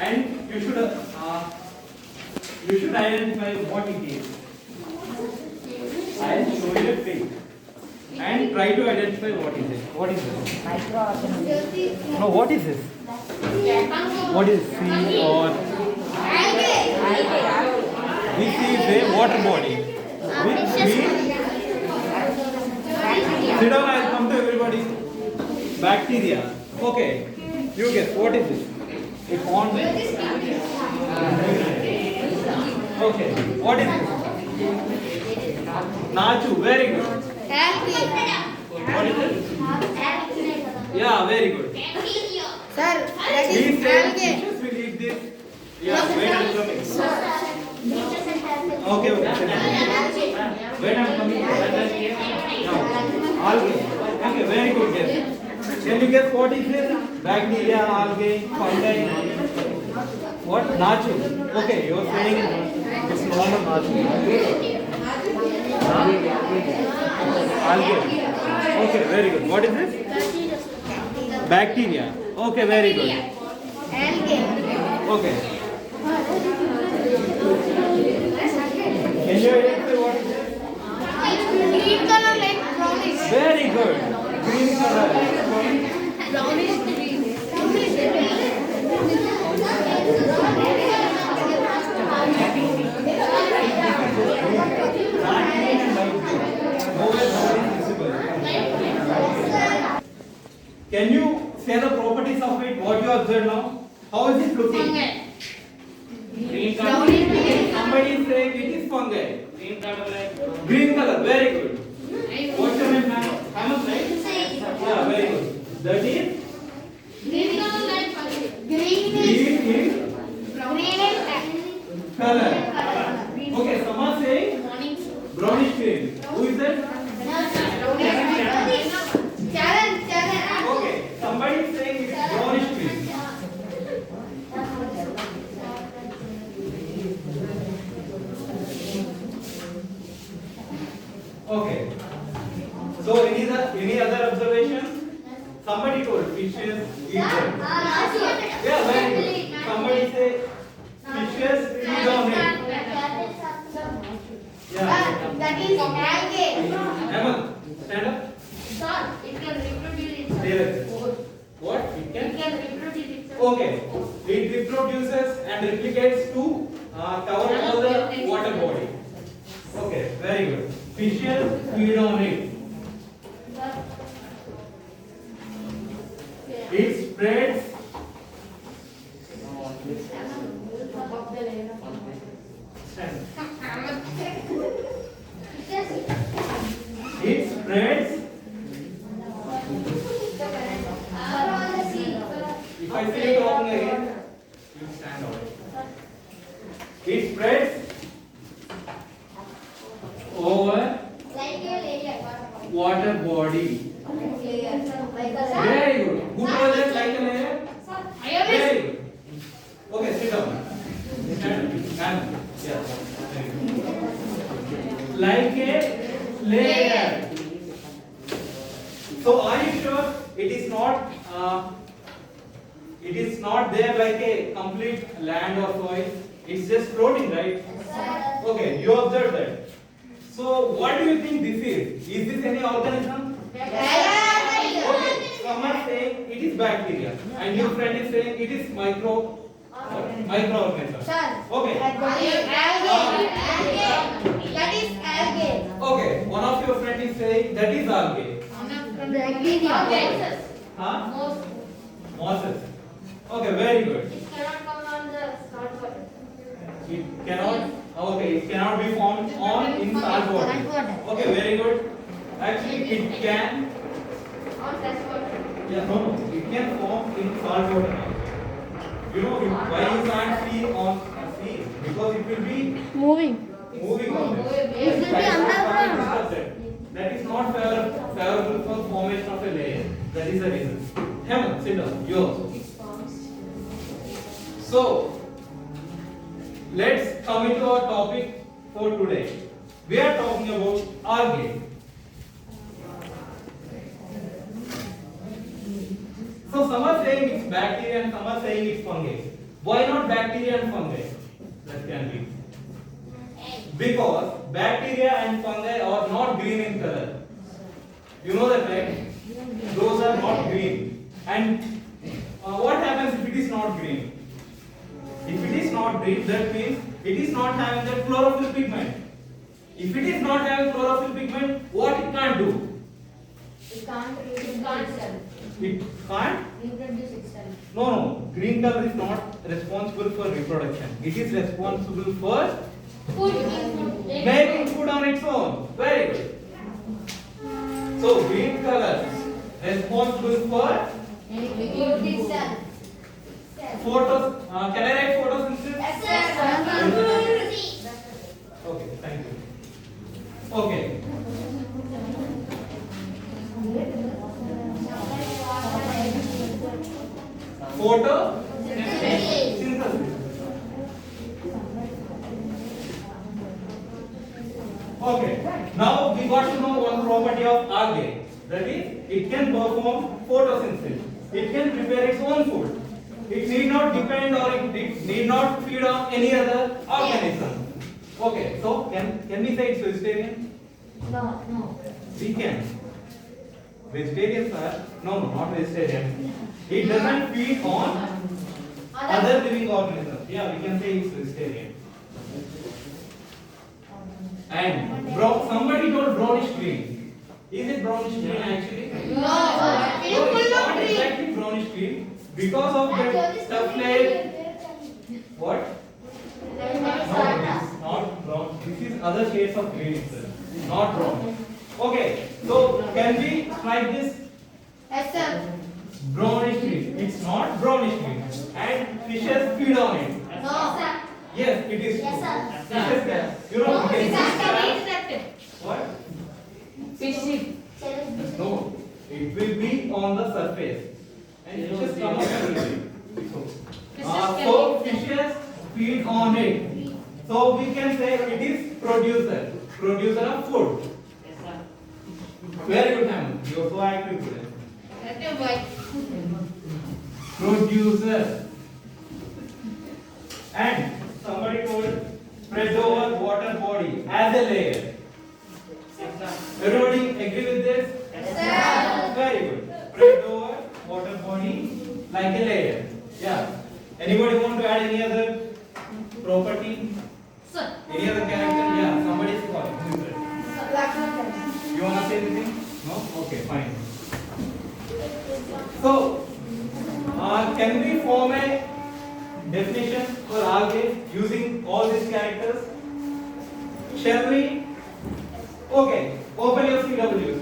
and you should identify what it is. I'll show you a pic and try to identify what is it. What is this? No, what is this? What is sea or this is a water body. Sit down, I'll come to everybody. Bacteria. Okay. You guess what is this? A pond. Okay. What is this? Nachu. Very good. What is it? Yeah, very good. Sir, that is These algae. fishes will eat this. Yeah, wait, I'm coming. Okay, okay. Wait, I'm coming. Now, algae. Okay, very good guess. Can you guess what is this? Bacteria, algae, fungi. What? Nachu. Okay, you are saying it's normal nachu. Algae. Okay, very good. What is this? Bacteria. Okay, very good. Algae. Okay. Can you identify what is this? Green color like brownish. Very good. Green color. Brownish green. Can you say the properties of it? What you observe now? How is it looking? Green color. Somebody is saying it is fungi. Green color. Green color. Very good. What's your name? Hamas, right? Yeah, very good. That is Green color like green is color. Okay, someone saying brownish green. Who is that? Okay, somebody is saying it is brownish green. Okay. So any other observations? Somebody told fishes eat them. Yeah, very good. Somebody say fishes feed on it. Yeah. That is algae. Emma, stand up. Sir, it can reproduce itself. Stay there. What? It It can? can reproduce itself. Okay. It reproduces and replicates to cover all the water body. Okay, very good. Fishes feed on it. It spreads. Stand. It spreads. If I say you talking again, you stand out. It spreads over water body. Very good. Who was that like a layer? Very good. Okay, sit down. Stand up. Stand up. Yeah. Very good. Like a layer. So are you sure it is not there like a complete land or soil? It's just floating, right? Okay, you observed that. So what do you think this is? Is this any organism? Okay, someone saying it is bacteria, and your friend is saying it is microorganism. Sir, Okay. that is algae. Okay, one of your friend is saying that is algae. Bacteria. Huh? Mosses. Okay, very good. It cannot come on the salt water. It cannot. Okay, it cannot be formed on in salt water. Okay, very good. Actually, it can. On fresh water. Yeah, no. It can form in salt water. You know why you can't see on a sea? Because it will be Moving. moving on it. It will be underground. That is not favorable for formation of a layer. That is the reason. Hemant, sit down. You also. So, let's come into our topic for today. We are talking about algae. So some are saying it's bacteria and some are saying it's fungi. Why not bacteria and fungi? That can be. Because bacteria and fungi are not green in color. You know that, right? Those are not green. And what happens if it is not green? If it is not green, that means it is not having the chlorophyll pigment. If it is not having chlorophyll pigment, what it can't do? It can't sell. It can't. Reproduce itself. No. Green color is not responsible for reproduction. It is responsible for Food. making food on its own. Very good. So green color responsible for Food itself. Can I write photosynthesis? Yes, sir. Okay, thank you. Okay. Photosynthesis. Okay. Now we got to know one property of algae. That is, it can perform photosynthesis. It can prepare its own food. It need not depend or it need not feed on any other organism. Okay. So can we say it's vegetarian? No. We can. Vegetarians are not vegetarian. It doesn't feed on other living organisms. Yeah, we can say it's vegetarian. And somebody told brownish green. Is it brownish green actually? No. It is full it's of not green. exactly brownish green because of the stuff like what? No, it's not brown. This is other shades of green itself. Not brown. Okay, so can we write this Yes, sir. brownish green? It's not brownish green. And fishes feed on it. No, sir. Yes, it is. Yes, sir. Fishes can. You know, we can see what? Fishing. No, it will be on the surface. And fishes come up and eat it. So fishes feed on it. So we can say it is producer of food. Very good, Hamid. You are so active today. Producer. And somebody told spread over water body as a layer. Everybody agree with this? Yes, Very good. Spread over water body like a layer. Yeah. Anybody want to add any other property? sir. Any other character? Yeah. Somebody is calling. Who is it? You want to say anything? No? Okay, fine. So, can we form a definition for algae using all these characters? Shall we? Okay, open your CWs.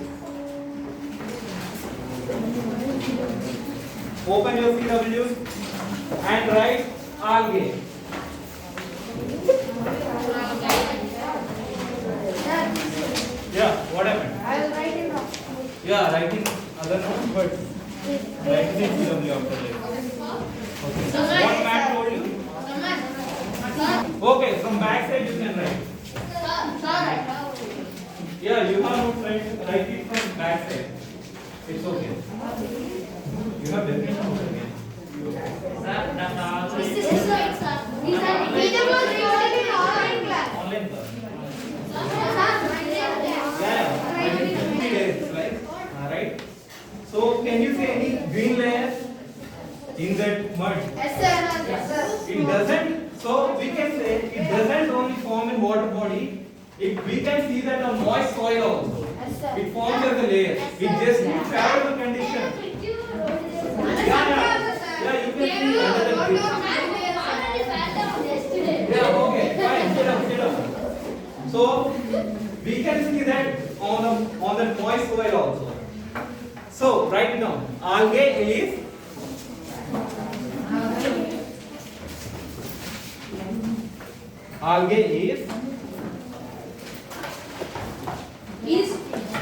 Open your CWs and write algae. Yeah, what happened? I will write it down. Yeah, writing other notes, but writing in CW after this. Okay. What Matt told you? Okay, from back side you can write. Yeah, you have not write it from back side. It's okay. You have definition again. Online class. Yeah, I think 50 days, right? Alright. So can you say any green layer in that mud? It doesn't. So we can say it doesn't only form in water body. We can see that on moist soil also. It forms as a layer. It just needs favorable condition. Yeah, you can see under the tree. Yeah, okay, fine. Sit up. So we can see that on the moist soil also. So write it down. Algae is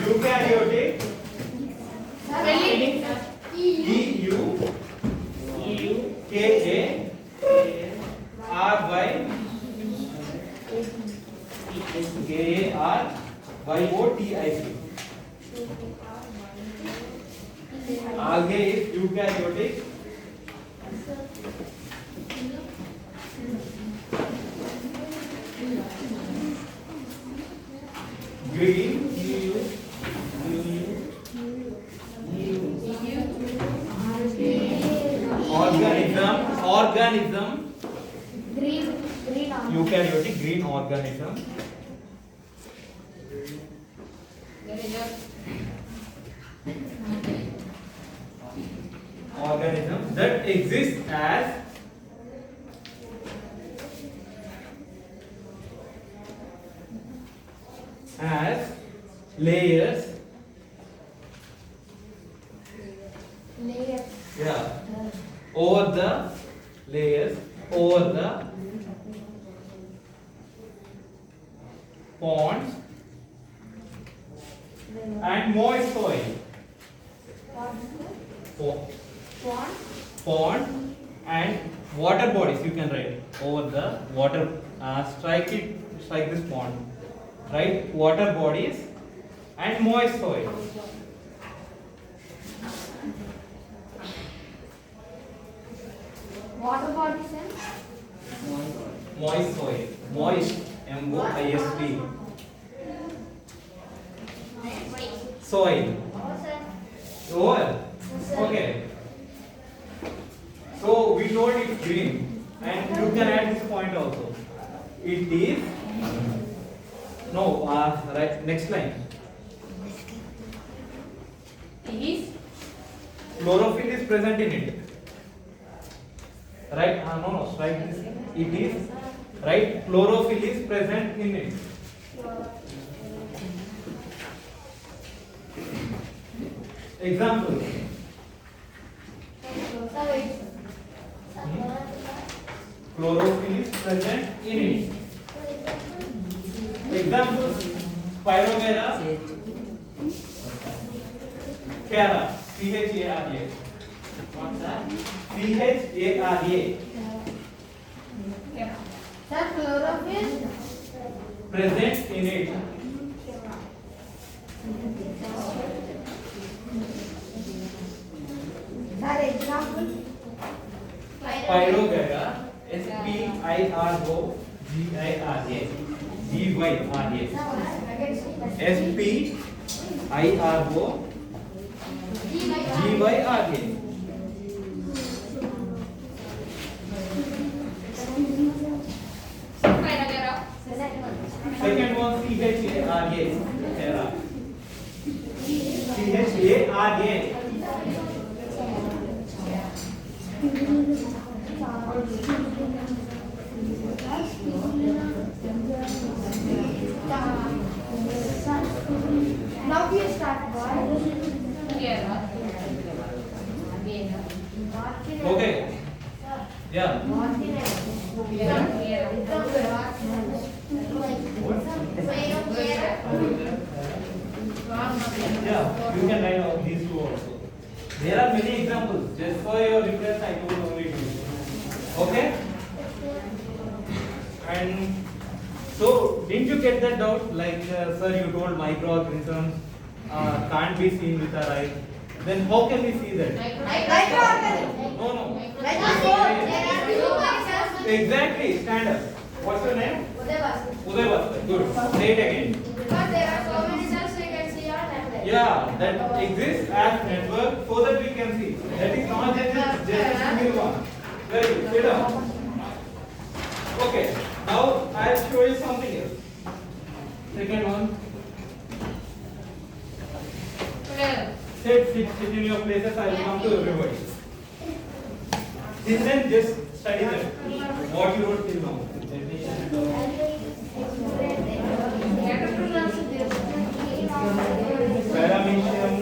eukaryotic. EUKARYOTIC. Algae is eukaryotic Green. Organism. Green. Green. Eukaryotic, green organism. Organism that exists as layers. Layer. Yeah. Over the layers, over the ponds and moist soil. Pond. Pond and water bodies, you can write over the water. Strike this pond. Right, water bodies and moist soil. Water bodies and Moist soil. Moist. M-O-I-S-T. Soil. Over. Okay. So we told it's green, and you can add this point also. It is. No. Right. Next line. is Chlorophyll is present in it. Right? No. Strike this. It is. Right? Chlorophyll is present in it. Example. Chlorophyll is present in it. Example. Pyrogera. Chara. C-H-A-R-A. What's that? C-H-A-R-A. Sir, chlorophyll. Present in it. Sir, example. Pyrogera. S-P-I-R-O-G-I-R-A. G-Y-R-A. S-P-I-R-O-G-Y-R-A. Second one, C-H-A-R-A. Chara. C-H-A-R-A. Now we start. Okay. Yeah. Yeah, you can write out these two also. There are many examples. Just for your reference, I told only two. Okay? And so, didn't you get that doubt? Like, sir, you told microorganisms can't be seen with our eyes. Then how can we see that? No, no. Exactly. Stand up. What's your name? Uday Bhaskar. Good. Say it again. Yeah, that exists as network so that we can see. That is not just a single one. Very good. Sit down. Okay. Now I'll show you something else. Second one. Sit in your places. I will come to everybody. Children, just study that. What you wrote till now. Paramecium.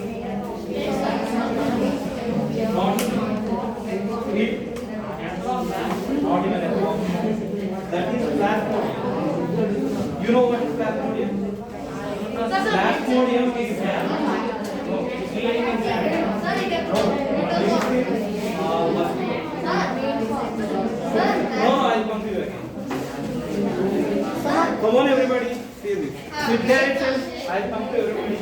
Not it. Not even a book. That is plasmodium. You know what is plasmodium? Plasmodium is gas. No, healing is gas. No, I'll come to you again. Come on, everybody. See this. Sit there itself. I'll come to everybody.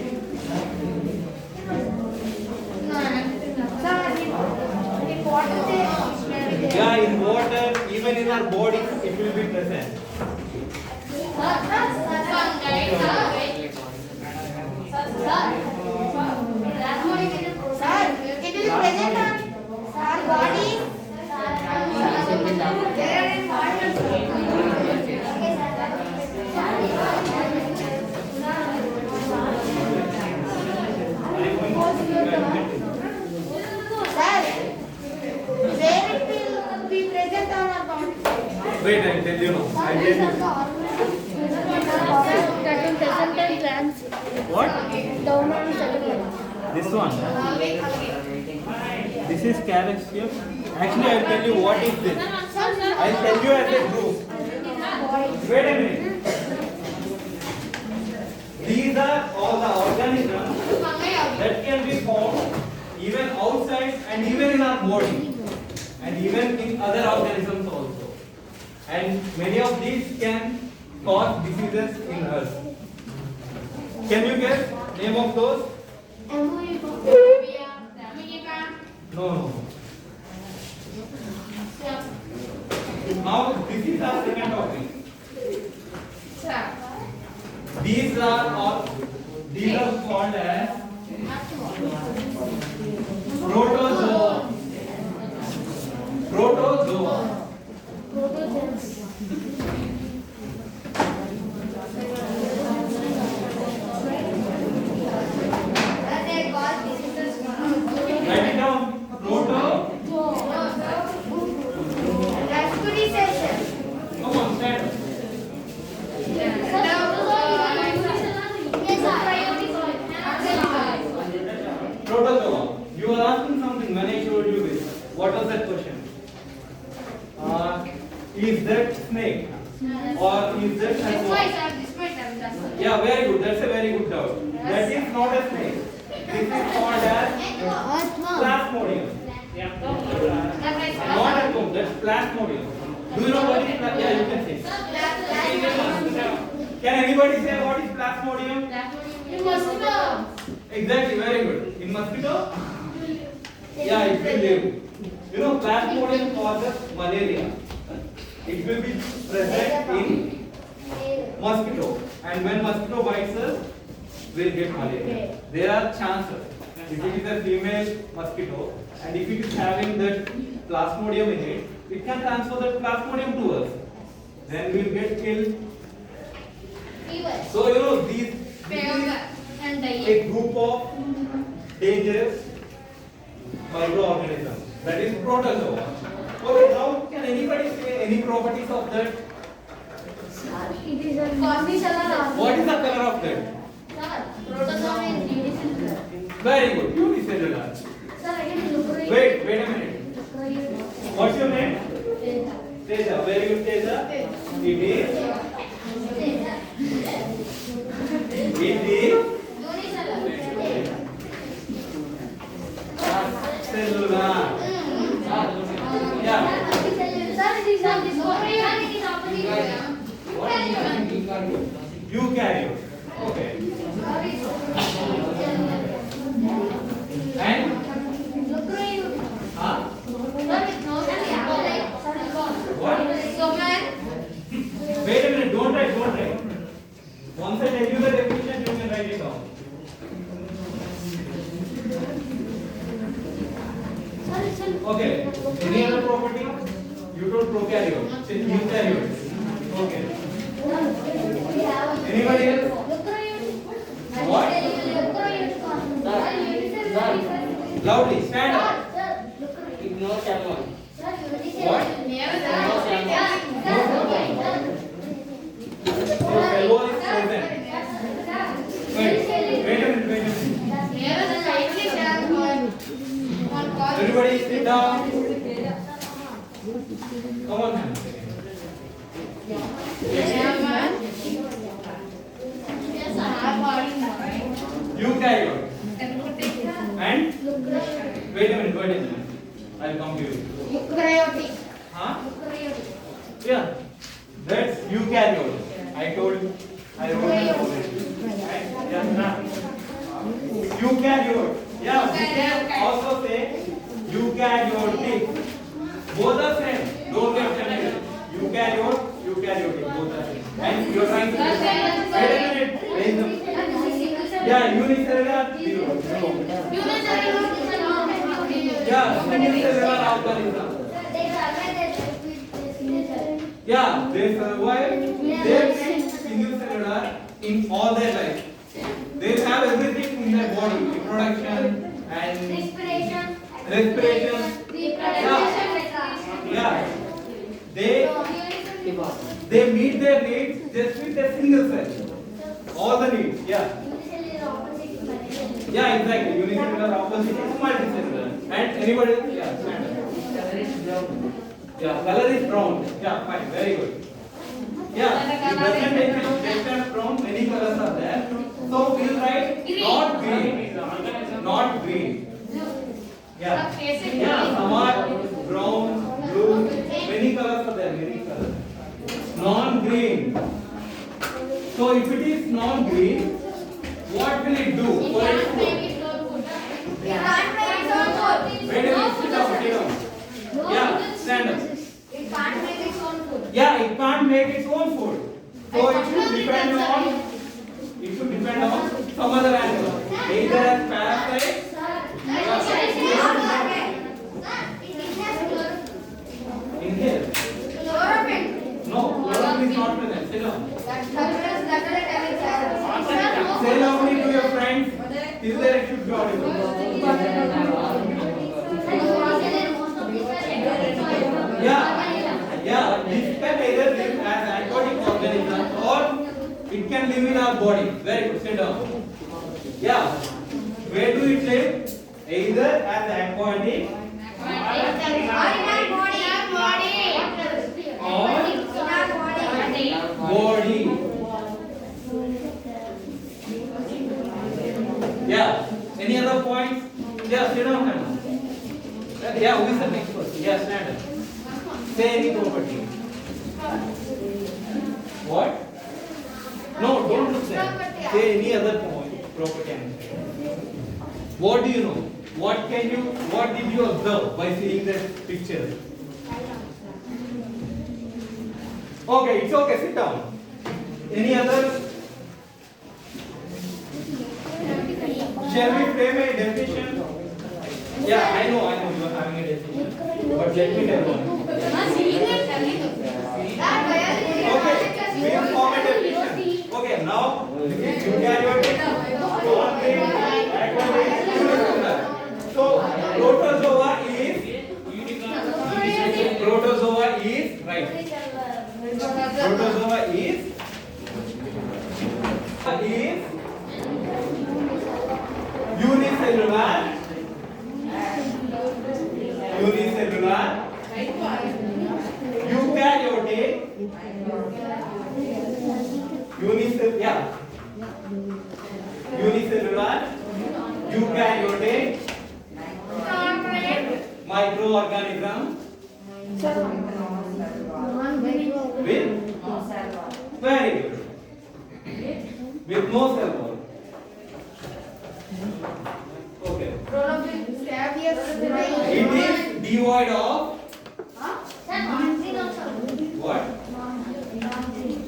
Yeah, in water, our body, it will be present. Wait, I'll tell you now. I'll tell you. What? This one. This is calcium. Actually, I'll tell you what is this. I'll tell you as a group. Wait a minute. These are all the organisms that can be found even outside and even in our body and even in other organisms also. And many of these can cause diseases in us. Can you guess name of those? No. Now this is our second topic. These are called as protozoa. Protozoa. Write it down. Proto. Come on, stand up. Protozoa. You were asking something when I showed you this. What was that question? Is that snake or is that animal? Yeah, very good. That's a very good doubt. That is not a snake. This is called as plasmodium. Not at home. That's plasmodium. Do you know what is plasmodium? Yeah, you can say. Can anybody say what is plasmodium? Exactly. Very good. In mosquito? Yeah, it will live. You know, plasmodium causes malaria. It will be present in mosquito, and when mosquito bites us, we'll get malaria. There are chances. If it is a female mosquito, and if it is having that plasmodium in it, it can transfer that plasmodium to us. Then we'll get killed. So you know this is a group of dangerous microorganisms. That is protozoa. Okay, now can anybody say any properties of that? What is the color of that? Very good. Unicellular. Wait a minute. What's your name? Teja. Very good, Teja. It is cellular. Yeah. Eukaryote. Okay. And? Huh? What? Wait a minute. Don't write. Once I tell you the definition, you can write it down. Okay. Any other property? You told prokaryote. Say eukaryote. Okay. Anybody else? What? Loudly. Stand up. Ignore someone. What? So fellow is present. Wait a minute. Everybody sit down. Come on, man. Eukaryote. And? Wait a minute. I'll come to you. Huh? Yeah. That's eukaryote. I wrote it down. Eukaryote. Yeah, we can also say eukaryotic. Both are same. Don't get confused. eukaryote, both are same. And you are trying to wait a minute. Raise them. Yeah, unicellular, zero. Yeah, single-cellular organism. Yeah, they survive. They single cellular in all their life. They have everything in their body, reproduction and respiration. Yeah. They meet their needs just with a single cell. All the needs. Yeah. Yeah, exactly. Unicellular opposite is multicellular. And anybody? Yeah. Yeah, color is brown. Yeah, fine, very good. Yeah, it doesn't exist just as brown, many colors are there. So we'll write not green. Not green. Yeah. Yeah, some are brown, blue, many colors are there, many colors. Non-green. So if it is non-green, what will it do? For its food? Wait a minute, sit down. Yeah, stand up. It can't make its own food. Yeah, it can't make its own food. So it should depend on some other animal. Either as parasite. Inhale. No, chlorophyll is not present. Sit down. Say loudly to your friends. Till there it should be audible. Yeah, this can either live as aquatic organism or it can live in our body. Very good, sit down. Yeah, where do it live? Either as aquatic or body. Yeah, any other points? Yeah, sit down. Yeah, who is the next person? Yeah, stand up. Say any property. What? No, don't look there. Say any other point, property. What do you know? What did you observe by seeing that picture? Okay, it's okay, sit down. Any other? Shall we frame a definition? Yeah, I know you are having a definition. But let me tell one. Okay, we will form a definition. Okay, now this is eukaryotic, non-green, aquatic, unicellular. So protozoa is right. Protozoa is unicellular. Eukaryotic. Unicellular. Eukaryotic. Microorganism. With very good. With no cell wall. Okay. It is devoid of what?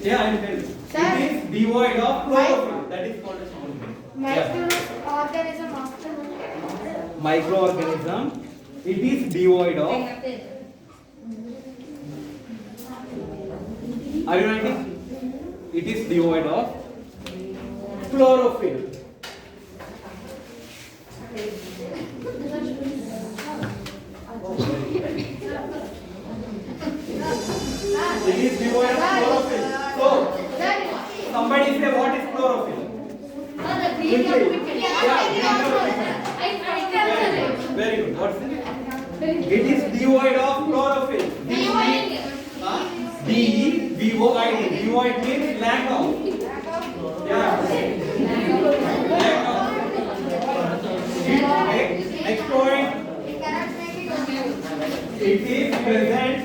Yeah, I will tell you. It is devoid of chlorophyll. That is called as microorganism. It is devoid of. Are you writing? It is devoid of chlorophyll. It is devoid of chlorophyll. So, somebody say what is chlorophyll? Very good. What's it? It is devoid of chlorophyll. D-E-V-O-I-D. Devoid means lack of. Yeah. Lack of. Next point. It is present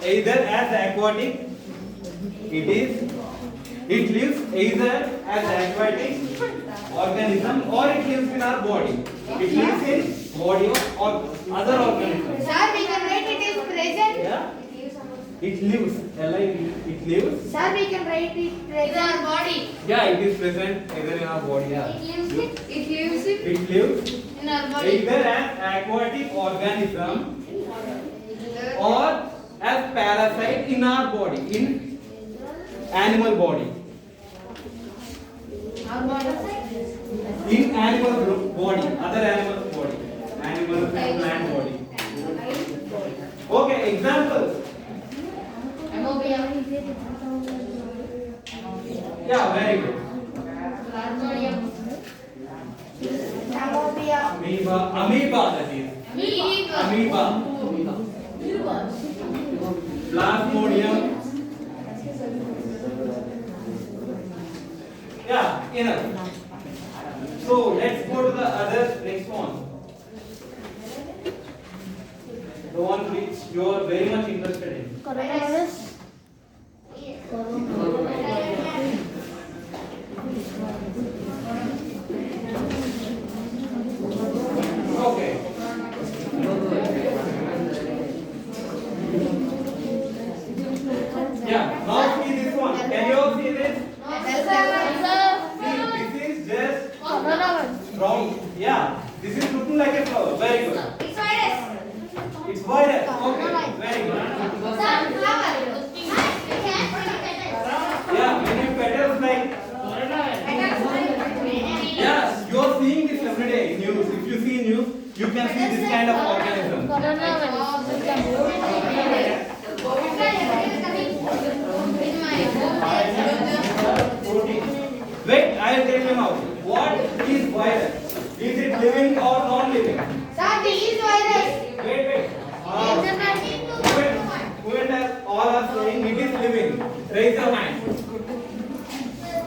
either as aquatic. It lives either as aquatic organism or it lives in our body. It lives in body or other organisms. Sir, we can write it is present. Yeah. It lives. It lives. Sir, we can write it in our body. Yeah, it is present either in our body. Yeah. It lives It lives in our body. either as aquatic organism or as parasite in our body, in animal body. Our body. In animal body, other animal body, animal and plant body. Okay, examples. Ammonia. Yeah, very good. Plasmodium. Ammonia. Amoeba that is. Amoeba. Plasmodium. Yeah, enough. So let's go to the other next one. The one which you are very much interested in. Coronavirus. Okay. Yeah, now see this one. Can you all see this? See, this is just round. Yeah, this is looking like a flower. Very good. It's virus. Okay, very good. Yeah, many petals like. Yes, you are seeing this every day in news. If you see news, you can see this kind of organism. Wait, I will tell you now. What is virus? Is it living or non-living? Wait. Whoever all are saying it is living. Raise your hand.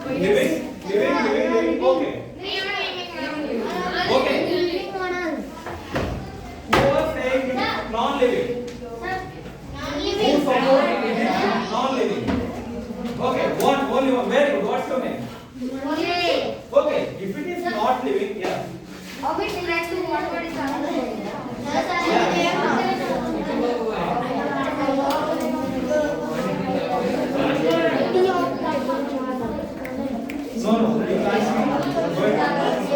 Living. Okay. Who are saying it is non-living? Who support it is non-living? Okay, only one. Very good. What's your name? Okay, if it is not living, yeah. No, you can't see. But,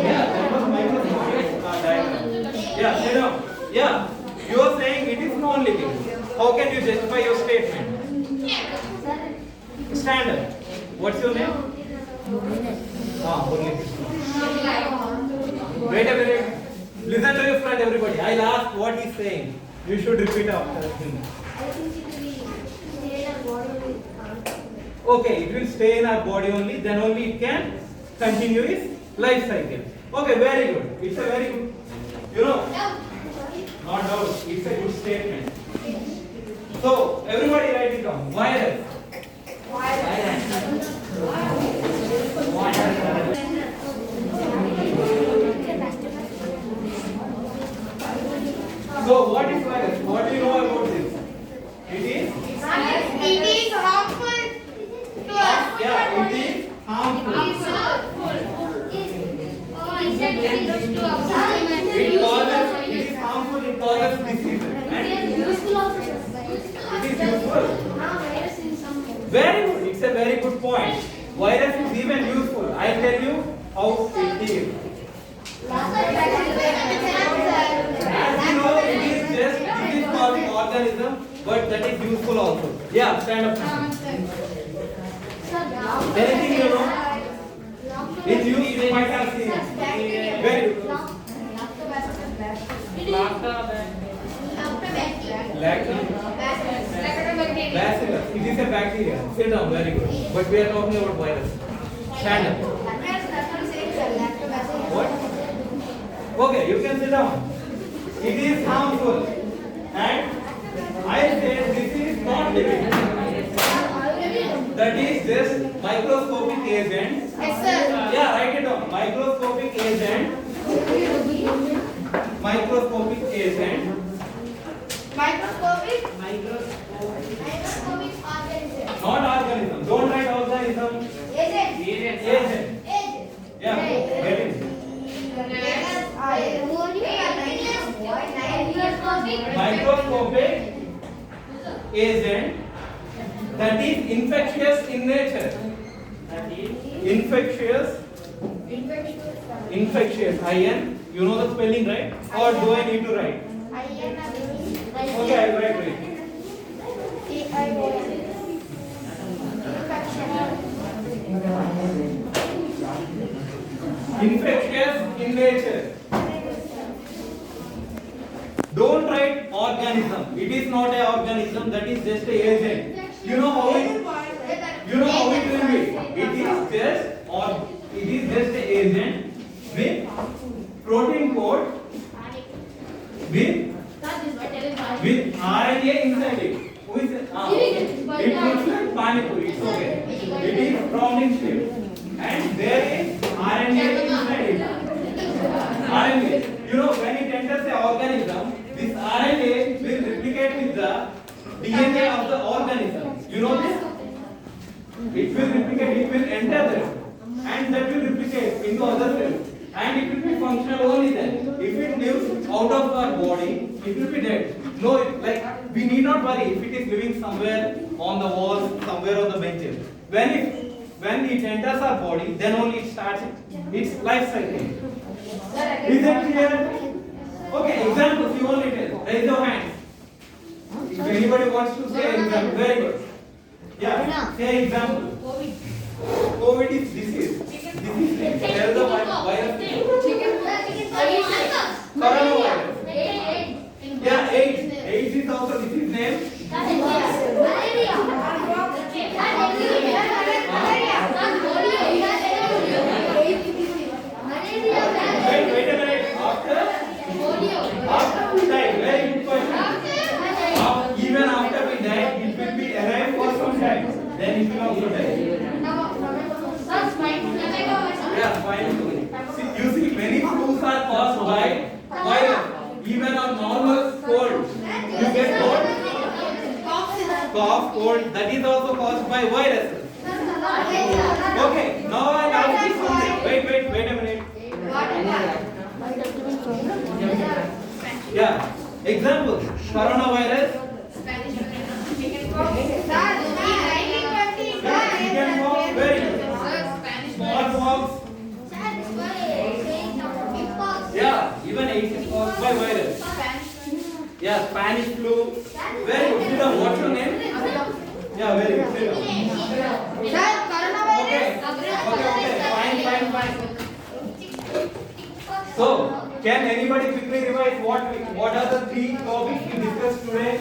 yeah, that was microscopic diagram. Yeah, sit down. Yeah, you are saying it is non-living. How can you justify your statement? Stand up. What's your name? Only. Wait a minute. Listen to your friend, everybody. I'll ask what he's saying. You should repeat after him. Okay, it will stay in our body only, then only it can continue its life cycle. Okay, very good. It's a very good, not doubt, it's a good statement. So, everybody write it down. Virus. So, what is virus? What do you know about this? It is? harmful to us. Yeah, it is harmful. It is harmful, it causes diseases. And it is useful. Very good, it's a very good point. Virus is even useful. I'll tell you how it is. As you know, it is causing organism, but that is useful also. Yeah, stand up. Anything you know? It's used, you might have seen it. Very good. Bacillus. It is a bacteria. Sit down, very good. But we are talking about virus. Stand up. What? Okay, you can sit down. It is harmful. And I say this is not living. That is just microscopic agent. Yeah, write it down. Microscopic agent. Microscopic agent. Microscopic Not organism. Don't write organism. agent. Agent. Yeah, get it. Microscopic agent infectious in nature. That is Infectious. Infectious. IN. You know the spelling, right? Or do I need to write? Okay, I will write it. Infectious in nature. Don't write organism. It is not a organism. That is just a agent. You know how it will be. It is just a agent with protein code with RNA inside it. Who is it? It looks like pani puri. It's okay. It is round in shape, and there is RNA inside it. RNA. You know, when it enters the organism, this RNA will replicate with the DNA of the organism. You know this? It will replicate. It will enter there, and that will replicate into other cells. And it will be functional only then. If it lives out of our body, it will be dead. No, like we need not worry if it is living somewhere on the walls, somewhere on the benches. When it enters our body, then only it starts its life cycle. Is it clear? Okay, examples you only tell. Raise your hands. If anybody wants to say example, very good. Yeah, say example. COVID is disease. Tell the virus. Coronavirus. Yeah, AIDS. AIDS is also disease name. Wait a minute. After we die, very good question. Even after we die, it will be alive for some time. Then it will also die. Yeah, fine. You see, many flus are caused by virus. Even on normal cold, you get cold, cough, cold. That is also caused by viruses. Okay, now I ask you something. Wait a minute. Yeah, example: coronavirus. Chickenpox, very good. Smallpox. Yeah, even AIDS is caused by virus. Yeah, Spanish flu. Very good. Sridham, what's your name? Yeah, very good. Sridham. Okay. Fine. So, can anybody quickly revise what are the three topics we discussed today?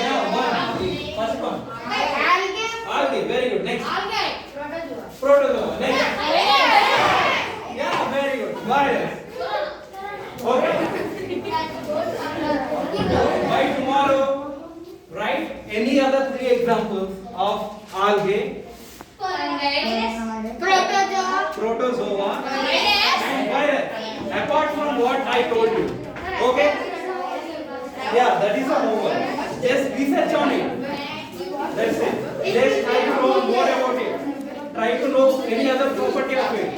Yeah, one. First one. Algae. Very good. Next. Protozoa. Next. Yeah, very good. Virus. Okay. By tomorrow, write any other three examples of algae, protozoa, and virus. Apart from what I told you. Okay? Yeah, that is a homework. Just research on it. That's it. Just try to know more about it. Try to know any other property of it.